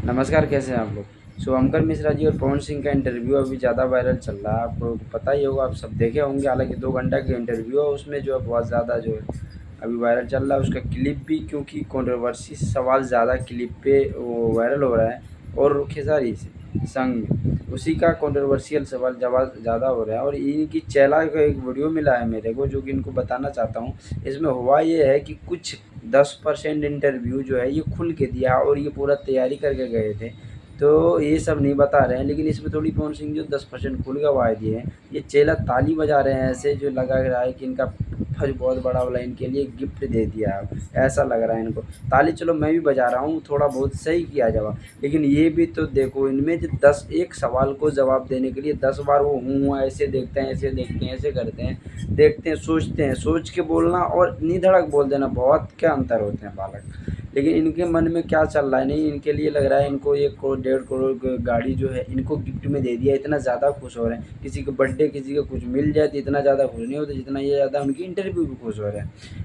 नमस्कार, कैसे हैं आप लोग? शुभंकर मिश्रा जी और पवन सिंह का इंटरव्यू अभी ज़्यादा वायरल चल रहा है। आपको पता ही होगा, आप सब देखे होंगे। हालाँकि 2 घंटा का इंटरव्यू है, उसमें जो है बहुत ज़्यादा जो है अभी वायरल चल रहा है। उसका क्लिप भी, क्योंकि कंट्रोवर्सी सवाल ज़्यादा क्लिप पे वो वायरल हो रहा है, और खेसारी से संग में उसी का कंट्रोवर्शियल सवाल जवाब ज़्यादा हो रहा है। और इनकी चैला का एक वीडियो मिला है मेरे को, जो कि इनको बताना चाहता हूँ। इसमें हुआ ये है कि कुछ 10% इंटरव्यू जो है ये खुल के दिया, और ये पूरा तैयारी करके गए थे। तो ये सब नहीं बता रहे हैं, लेकिन इसमें थोड़ी पवन सिंह जो 10% खुल गवाह दिए हैं। ये चेला ताली बजा रहे हैं, ऐसे जो लगा रहा है कि इनका फर्ज बहुत बड़ा वाला इनके लिए गिफ्ट दे दिया है, ऐसा लग रहा है इनको। ताली चलो मैं भी बजा रहा हूँ, थोड़ा बहुत सही किया जवाब, लेकिन ये भी तो देखो, इनमें जो 10 एक सवाल को जवाब देने के लिए 10 बार वो हूँ ऐसे देखते हैं, ऐसे देखते हैं, ऐसे करते हैं, देखते हैं, सोचते हैं, सोच के बोलना और निधड़क बोल देना, बहुत क्या अंतर होते हैं बालक। लेकिन इनके मन में क्या चल रहा है, नहीं, इनके लिए लग रहा है इनको 1 करोड़ 1.5 करोड़ गाड़ी जो है इनको गिफ्ट में दे दिया, इतना ज़्यादा खुश हो रहे हैं। किसी को बर्थडे, किसी को कुछ मिल जाए तो इतना ज़्यादा खुश नहीं होते जितना ये ज़्यादा उनकी इंटरव्यू भी खुश हो रहे हैं।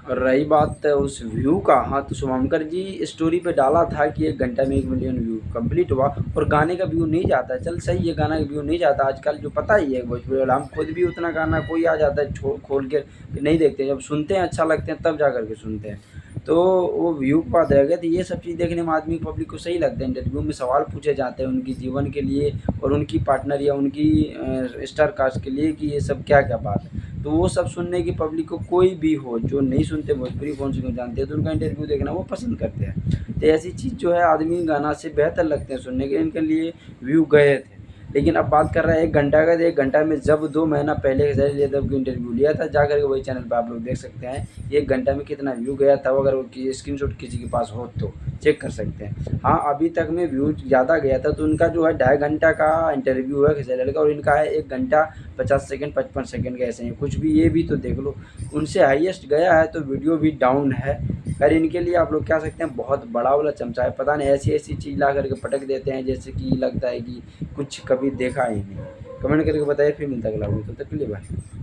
और रही बात उस व्यू का, हाँ, तो शुभंकर जी स्टोरी पे डाला था कि 1 घंटा में 1 मिलियन व्यू कंप्लीट हुआ, और गाने का व्यू नहीं जाता है। चल सही है, गाना का व्यू नहीं जाता आजकल, जो पता ही है भोजपुरी वाला। हम खुद भी उतना गाना कोई आ जाता है खोल के नहीं देखते, जब सुनते हैं अच्छा लगते हैं तब जा कर के सुनते हैं। तो वो व्यू की बात रह गया, तो ये सब चीज़ देखने में आदमी पब्लिक को सही लगता है। इंटरव्यू में सवाल पूछे जाते हैं उनकी जीवन के लिए और उनकी पार्टनर या उनकी स्टार कास्ट के लिए, कि ये सब क्या क्या बात है। तो वो सब सुनने की पब्लिक को, कोई भी हो जो नहीं सुनते भोजपुरी, कौन सी को जानते हैं, तो उनका इंटरव्यू देखना वो पसंद करते हैं। तो ऐसी चीज़ जो है आदमी गाना से बेहतर लगते हैं सुनने के, इनके लिए व्यू गए थे। लेकिन अब बात कर रहे हैं 1 घंटा का, तो 1 घंटा में जब 2 महीना पहले खेसारी लिया तब इंटरव्यू लिया था, जा करके वही चैनल पर आप लोग देख सकते हैं 1 घंटा में कितना व्यू गया था। अगर वो स्क्रीनशॉट किसी के पास हो तो चेक कर सकते हैं। हाँ, अभी तक में व्यू ज़्यादा गया था, तो उनका जो है 2.5 घंटा का इंटरव्यू है खेसारी का, और इनका है 1 घंटा 50 सेकंड 55 सेकंड का, ऐसे ही कुछ भी। ये भी तो देख लो, उनसे हाईएस्ट गया है तो वीडियो भी डाउन है। खैर, इनके लिए आप लोग क्या सकते हैं, बहुत बड़ा वाला चमचा है। पता नहीं ऐसी ऐसी चीज़ ला करके पटक देते हैं जैसे कि लगता है कि कुछ कभी देखा ही नहीं। कमेंट करके बताइए, फिर मिलता है अगला वीडियो, तब तक के लिए बाय।